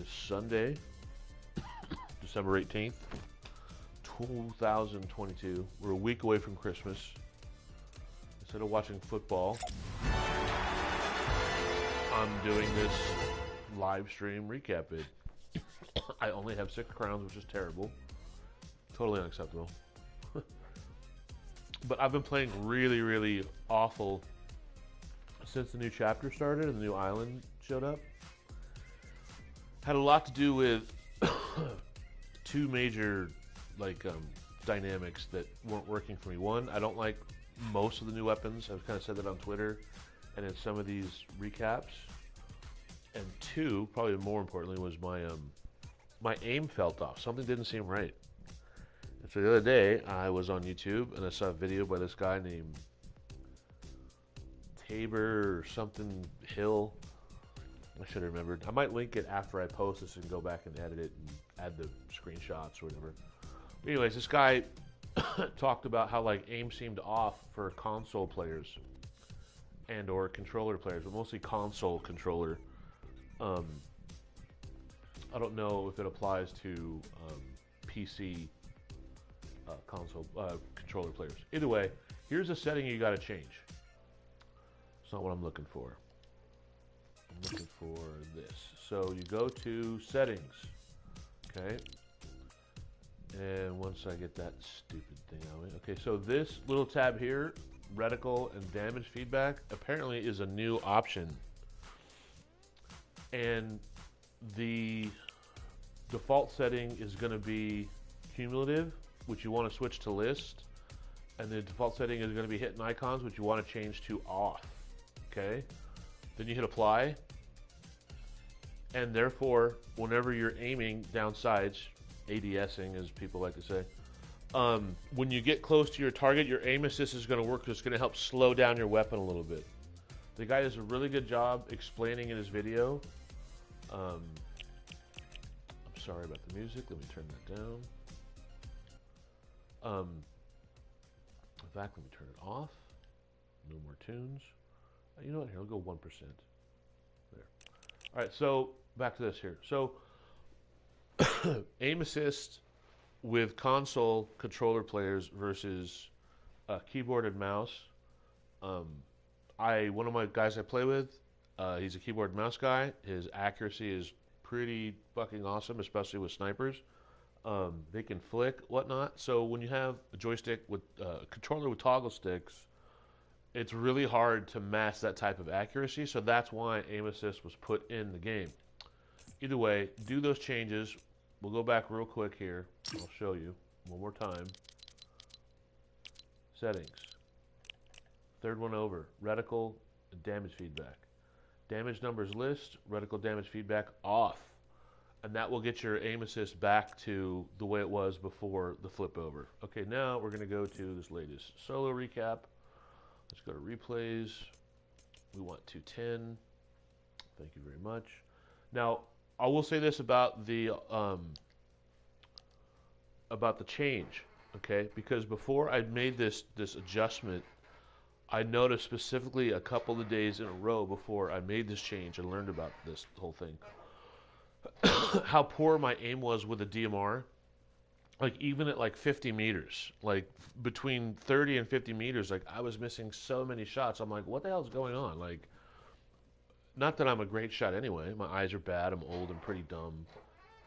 is Sunday, December 18th, 2022. We're a week away from Christmas. Instead of watching football, I'm doing this live stream recap vid. I only have 6 crowns, which is terrible. Totally unacceptable. But I've been playing really, really awful since the new chapter started and the new island showed up. Had a lot to do with two major dynamics that weren't working for me. One, I don't like most of the new weapons. I've kind of said that on Twitter and in some of these recaps. And two, probably more importantly, was my aim felt off. Something didn't seem right. And so the other day, I was on YouTube and I saw a video by this guy named Tabor or something Hill. I should have remembered. I might link it after I post this and go back and edit it and add the screenshots or whatever. But anyways, this guy talked about how aim seemed off for console players and or controller players, but mostly console controller. I don't know if it applies to PC console controller players. Either way, here's a setting you got to change. It's not what I'm looking for. I'm looking for this. So you go to settings, okay? And once I get that stupid thing out of it, okay, so this little tab here, reticle and damage feedback, apparently is a new option. And the default setting is going to be cumulative, which you want to switch to list. And the default setting is going to be hidden icons, which you want to change to off, okay? Then you hit apply. And therefore, whenever you're aiming down sights, ADSing as people like to say, when you get close to your target, your aim assist is going to work because it's going to help slow down your weapon a little bit. The guy does a really good job explaining in his video. I'm sorry about the music. Let me turn that down. In fact, let me turn it off. No more tunes. You know what? Here, I'll go 1%. There. All right, so back to this here. So aim assist with console controller players versus keyboard and mouse. One of my guys I play with, he's a keyboard and mouse guy. His accuracy is pretty fucking awesome, especially with snipers. They can flick, whatnot. So when you have a joystick with a controller with toggle sticks, it's really hard to match that type of accuracy. So that's why aim assist was put in the game. Either way, do those changes. We'll go back real quick here. I'll show you one more time. Settings. Third one over. Reticle and damage feedback. Damage numbers list, reticle damage feedback off. And that will get your aim assist back to the way it was before the flip over. Okay, now we're going to go to this latest solo recap. Let's go to replays. We want 210. Thank you very much. Now, I will say this about the change, okay? Because before I made this adjustment, I noticed specifically a couple of days in a row before I made this change and learned about this whole thing, how poor my aim was with the DMR. Even at 50 meters, between 30 and 50 meters, I was missing so many shots. I'm like, what the hell is going on? Not that I'm a great shot anyway. My eyes are bad. I'm old and pretty dumb.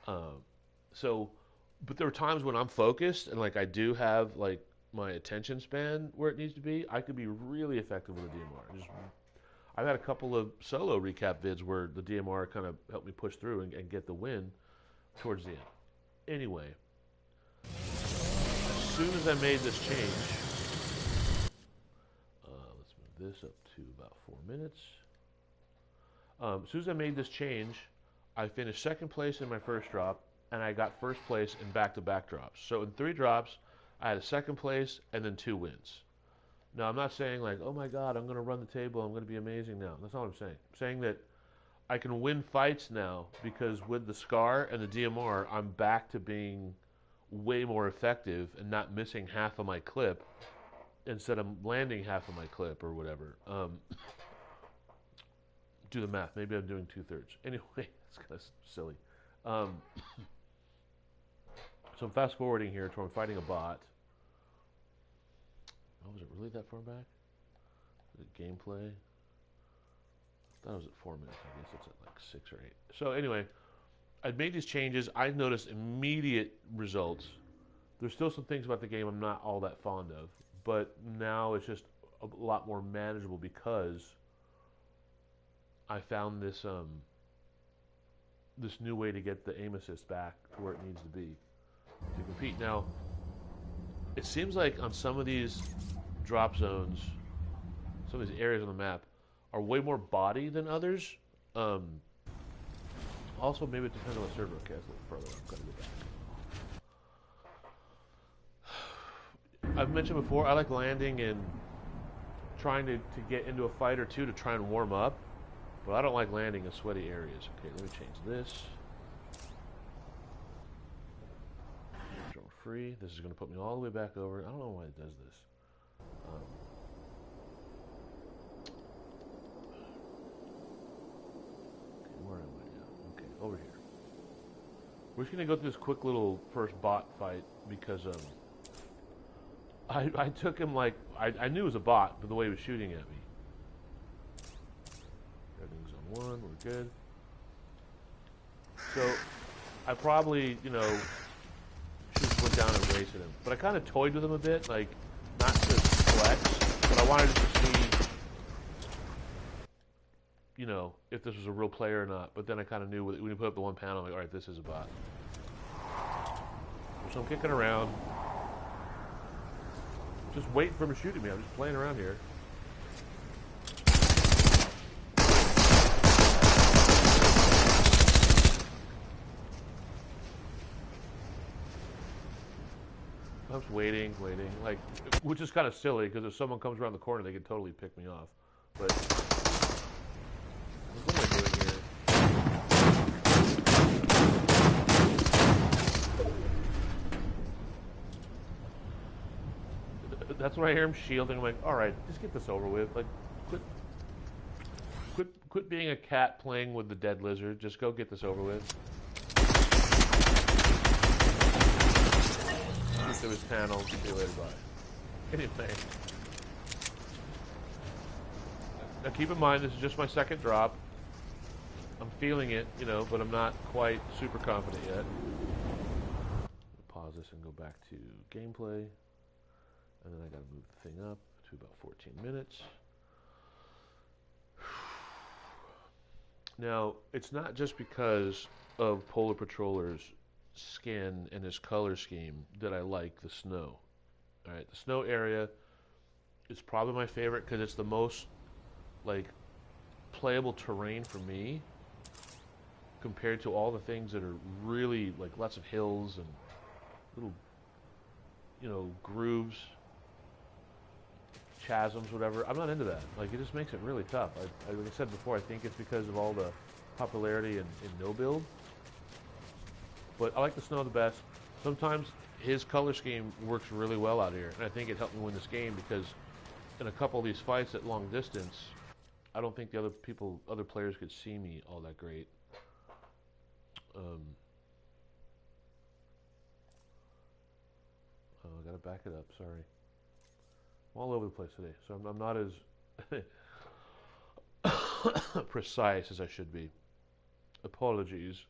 But there were times when I'm focused and I do have my attention span where it needs to be. I could be really effective with a DMR. I've had a couple of solo recap vids where the DMR kind of helped me push through and get the win towards the end. Anyway, as soon as I made this change, let's move this up to about 4 minutes. As soon as I made this change, I finished second place in my first drop, and I got first place in back-to-back drops. So in 3 drops, I had a second place and then 2 wins. Now, I'm not saying oh my God, I'm going to run the table, I'm going to be amazing now. That's not what I'm saying. I'm saying that I can win fights now because with the SCAR and the DMR, I'm back to being way more effective and not missing half of my clip instead of landing half of my clip or whatever. Do the math. Maybe I'm doing 2/3. Anyway, it's kind of silly. Um, so I'm fast forwarding here to where I'm fighting a bot. Oh, was it really that far back? The gameplay? I thought it was at 4 minutes. I guess it's at like 6 or 8. So anyway, I'd made these changes. I noticed immediate results. There's still some things about the game I'm not all that fond of, but now it's just a lot more manageable because I found this this new way to get the aim assist back to where it needs to be to compete. Now, it seems like on some of these drop zones, some of these areas on the map are way more body than others. Also, maybe it depends on what server. Okay, that's a little further. I'm going to go back. I've mentioned before, I like landing and trying to get into a fight or two to try and warm up, but I don't like landing in sweaty areas. Okay, let me change this. Drone free. This is going to put me all the way back over. I don't know why it does this. Okay, where am I now? Okay, over here. We're just going to go through this quick little first bot fight because I took him like, I knew it was a bot, but the way he was shooting at me. Everything's on 1, we're good. So, I probably, you know, just went down and wasted him. But I kind of toyed with him a bit, like, not to flex, but I wanted to see, you know, if this was a real player or not. But then I kind of knew when you put up the one panel, I'm like, alright, this is a bot. So I'm kicking around. Just waiting for him to shoot at me. I'm just playing around here. I'm just waiting, like, which is kind of silly because if someone comes around the corner, they could totally pick me off. But what am I doing here? That's when I hear him shielding. I'm like, all right, just get this over with. Like, quit being a cat playing with the dead lizard. Just go get this over with. Shoot through his panel. See you later, bye. Anyway. Now keep in mind, this is just my second drop. I'm feeling it, you know, but I'm not quite super confident yet. Pause this and go back to gameplay. And then I gotta move the thing up to about 14 minutes. Now, it's not just because of Polar Patroller's skin and his color scheme that I like the snow. Alright, the snow area is probably my favorite because it's the most, like, playable terrain for me compared to all the things that are really, like, lots of hills and little, you know, grooves, chasms, whatever. I'm not into that. Like, it just makes it really tough. Like I said before, I think it's because of all the popularity in no build. But I like the snow the best. Sometimes his color scheme works really well out here, and I think it helped me win this game because in a couple of these fights at long distance, I don't think the other players could see me all that great. I gotta back it up. Sorry. I'm all over the place today, so I'm not as precise as I should be. Apologies.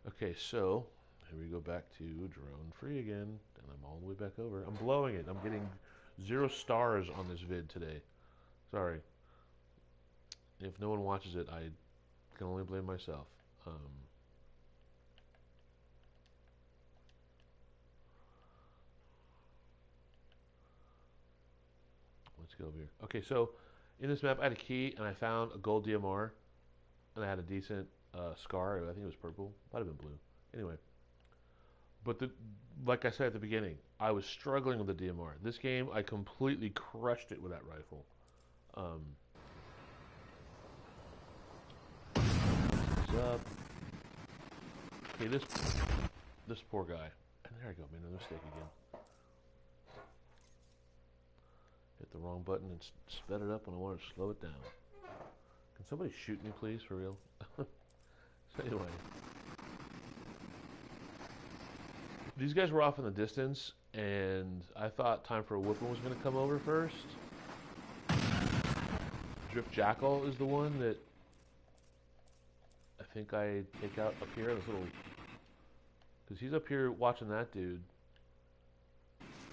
Okay, so here we go back to drone free again, and I'm all the way back over. I'm blowing it. I'm getting 0 stars on this vid today. Sorry. If no one watches it, I can only blame myself. Let's go over here. Okay, so in this map, I had a key, and I found a gold DMR, and I had a decent scar. I think it was purple. Might have been blue. Anyway. But like I said at the beginning, I was struggling with the DMR. This game, I completely crushed it with that rifle. Up. Okay, this poor guy. And there I go, made another mistake again. Hit the wrong button and sped it up when I wanted to slow it down. Can somebody shoot me, please, for real? So anyway. these guys were off in the distance, and I thought Time for a Whoopin' was going to come over first. Drip Jackal is the one that I think I take out up here. This little, because he's up here watching that dude,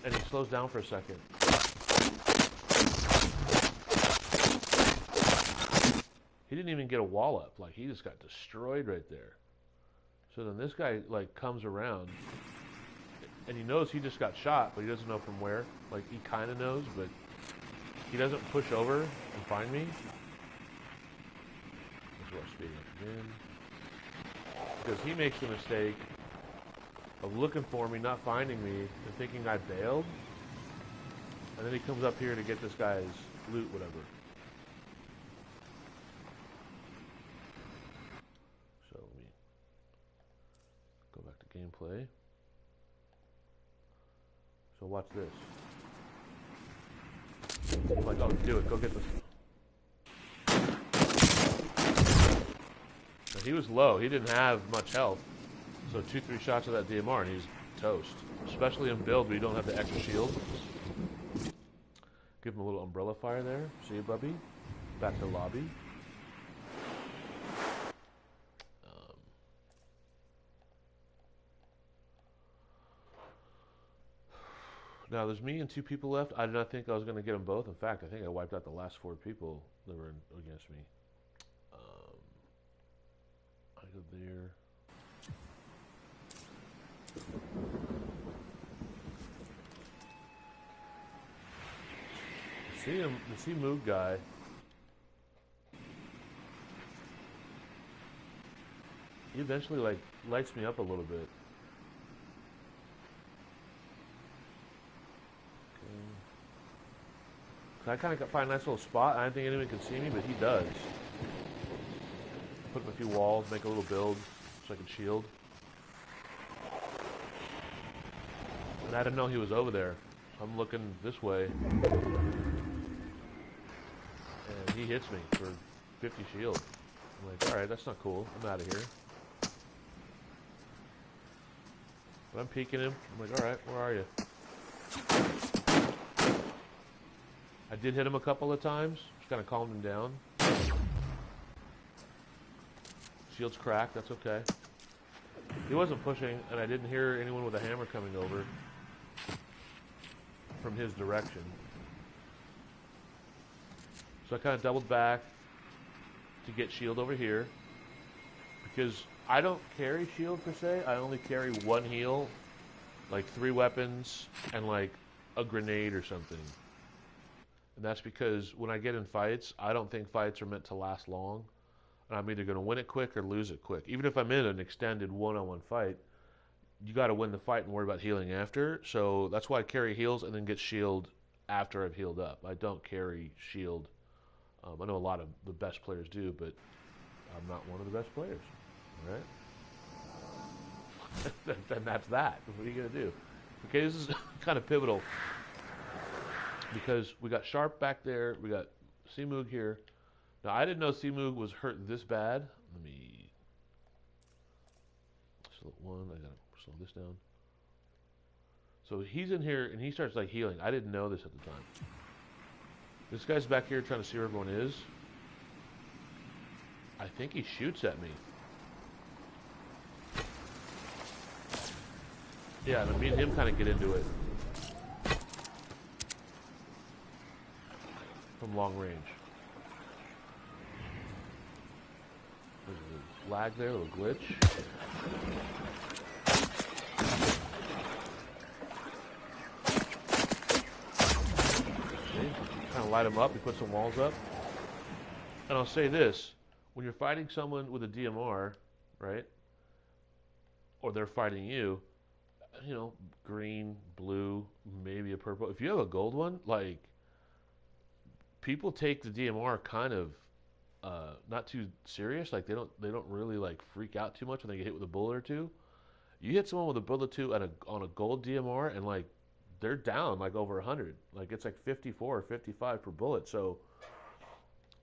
and he slows down for a second. He didn't even get a wall up. Like, he just got destroyed right there. So then this guy, like, comes around, and he knows he just got shot, but he doesn't know from where. Like, he kind of knows, but he doesn't push over and find me. This is where I'm speeding up again. Because he makes the mistake of looking for me, not finding me, and thinking I bailed. And then he comes up here to get this guy's loot, whatever. So let me go back to gameplay. So watch this. I'm like, oh, do it. Go get this. Now, he was low. He didn't have much health. So 2-3 shots of that DMR and he's toast. Especially in build where you don't have the extra shield. Give him a little umbrella fire there. See you, Bubby. Back to lobby. Now, there's me and 2 people left. I did not think I was going to get them both. In fact, I think I wiped out the last 4 people that were against me. I go there. See him, the Moog guy. He eventually, like, lights me up a little bit. So I kind of find a nice little spot. I don't think anyone can see me, but he does. Put him a few walls, make a little build so I can shield. And I didn't know he was over there. I'm looking this way. And he hits me for 50 shield. I'm like, alright, that's not cool. I'm out of here. But I'm peeking him. I'm like, alright, where are you? I did hit him a couple of times. Just kind of calmed him down. Shield's cracked. That's okay. He wasn't pushing, and I didn't hear anyone with a hammer coming over from his direction. So I kind of doubled back to get shield over here. Because I don't carry shield per se. I only carry 1 heal, like 3 weapons, and like a grenade or something. And that's because when I get in fights, I don't think fights are meant to last long. And I'm either going to win it quick or lose it quick. Even if I'm in an extended one-on-one fight, you got to win the fight and worry about healing after. So that's why I carry heals and then get shield after I've healed up. I don't carry shield. I know a lot of the best players do, but I'm not one of the best players. All right? And that's that. What are you going to do? Okay, this is kind of pivotal. Because we got Sharp back there, we got Moog here. Now, I didn't know Moog was hurt this bad. Let me slow one. I gotta slow this down. So he's in here and he starts like healing. I didn't know this at the time. This guy's back here trying to see where everyone is. I think he shoots at me. Yeah, and me and him kind of get into it. From long range. There's a lag there, a little glitch. See? Kind of light him up, he puts some walls up. And I'll say this, when you're fighting someone with a DMR, right? Or they're fighting you, you know, green, blue, maybe a purple. If you have a gold one, like, people take the DMR kind of not too serious. Like they don't really like freak out too much when they get hit with a bullet or two. You hit someone with a bullet or two on a gold DMR and like they're down like over 100. Like it's like 54 or 55 per bullet. So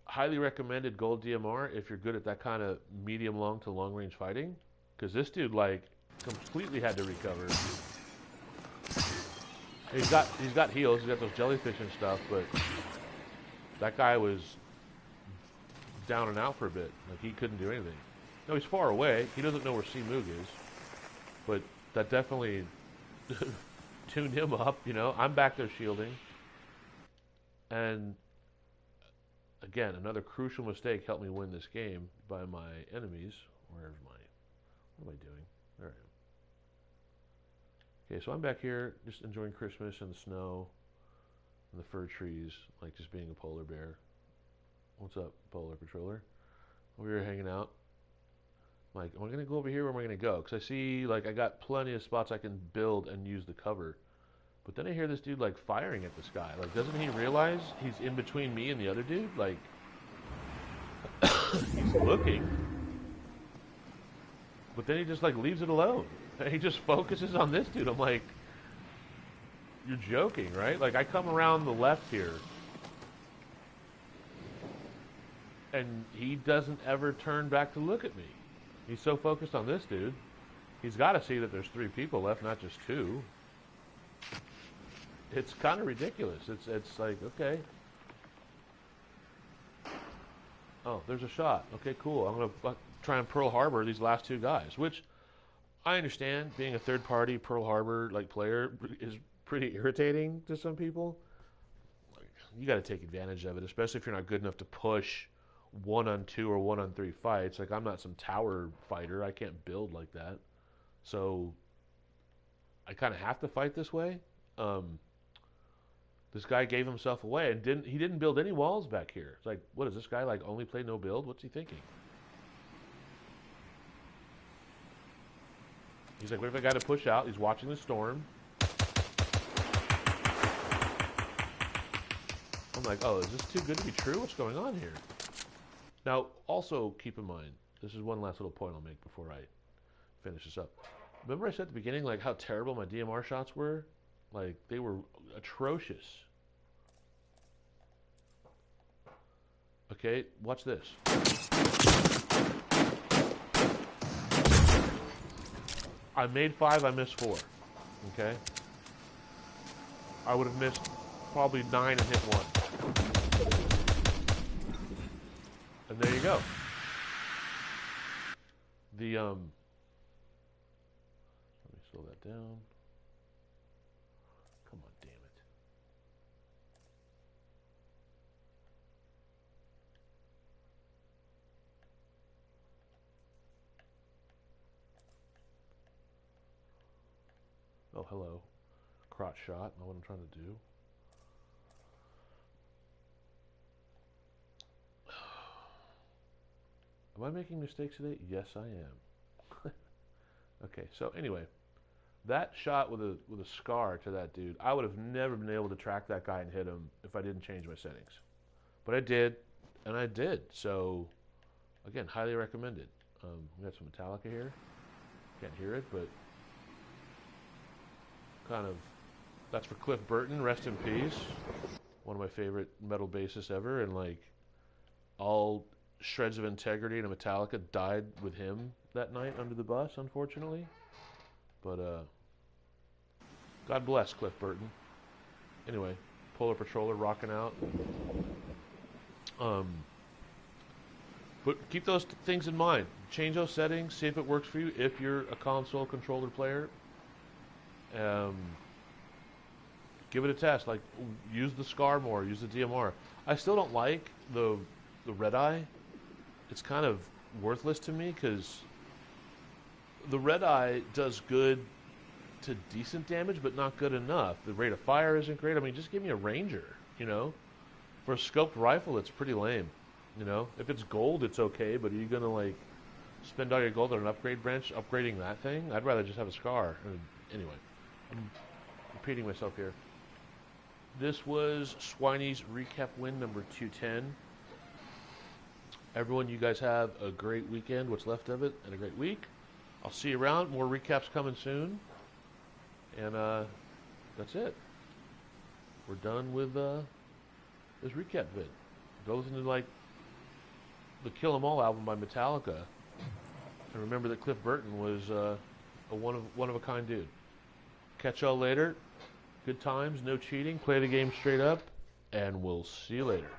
highly recommended gold DMR if you're good at that kind of medium long to long range fighting. Because this dude like completely had to recover. He's got heals. He's got those jellyfish and stuff, but that guy was down and out for a bit. Like, he couldn't do anything. No, he's far away. He doesn't know where C-Moog is, but that definitely tuned him up. You know, I'm back there shielding, and again, another crucial mistake helped me win this game by my enemies. What am I doing? There I am. Okay, so I'm back here just enjoying Christmas and the snow and the fir trees, like just being a polar bear. What's up, Polar Patroller? Over here hanging out. I'm like, am I going to go over here or am I going to go? Because I see, like, I got plenty of spots I can build and use the cover. But then I hear this dude, like, firing at this guy. Like, doesn't he realize he's in between me and the other dude? Like, he's looking. But then he just, like, leaves it alone. And he just focuses on this dude. I'm like, you're joking, right? Like, I come around the left here. And he doesn't ever turn back to look at me. He's so focused on this dude. He's got to see that there's 3 people left, not just 2. It's kind of ridiculous. It's like, okay. Oh, there's a shot. Okay, cool. I'm going to try and Pearl Harbor these last 2 guys, which I understand. Being a third-party Pearl Harbor like player is pretty irritating to some people. You got to take advantage of it, especially if you're not good enough to push 1-on-2 or 1-on-3 fights. Like, I'm not some tower fighter. I can't build like that. So I kind of have to fight this way. This guy gave himself away and he didn't build any walls back here. It's like, what is this guy, like, only play no build? What's he thinking? He's like, what if I got to push out? He's watching the storm. I'm like, oh, is this too good to be true? What's going on here? Now, also keep in mind, this is one last little point I'll make before I finish this up. Remember I said at the beginning, like, how terrible my DMR shots were? Like, they were atrocious. Okay, watch this. I made 5, I missed 4. Okay? I would have missed probably 9 and hit 1. And there you go. Let me slow that down. Come on, damn it. Oh, hello. Crotch shot, not what I'm trying to do. Am I making mistakes today? Yes, I am. Okay, so anyway, that shot with a scar to that dude, I would have never been able to track that guy and hit him if I didn't change my settings. But I did, and I did. So, again, highly recommended. We got some Metallica here. Can't hear it, but kind of, that's for Cliff Burton, rest in peace. One of my favorite metal bassists ever, and like, all shreds of integrity and a Metallica died with him that night under the bus, unfortunately. But God bless Cliff Burton. Anyway, Polar Patroller rocking out. But keep those things in mind. Change those settings. See if it works for you. If you're a console controller player, give it a test. Like, use the SCAR more. Use the DMR. I still don't like the red eye. It's kind of worthless to me because the red eye does good to decent damage, but not good enough. The rate of fire isn't great. I mean, just give me a Ranger, you know? For a scoped rifle, it's pretty lame, you know? If it's gold, it's okay, but are you going to, like, spend all your gold on an upgrade branch upgrading that thing? I'd rather just have a SCAR. Anyway, I'm repeating myself here. This was Swiney's recap win number 210. Everyone, you guys have a great weekend, what's left of it, and a great week. I'll see you around. More recaps coming soon. And that's it. We're done with this recap vid. Go listen to, like, the Kill 'Em All album by Metallica. And remember that Cliff Burton was a one of a kind dude. Catch y'all later. Good times, no cheating. Play the game straight up, and we'll see you later.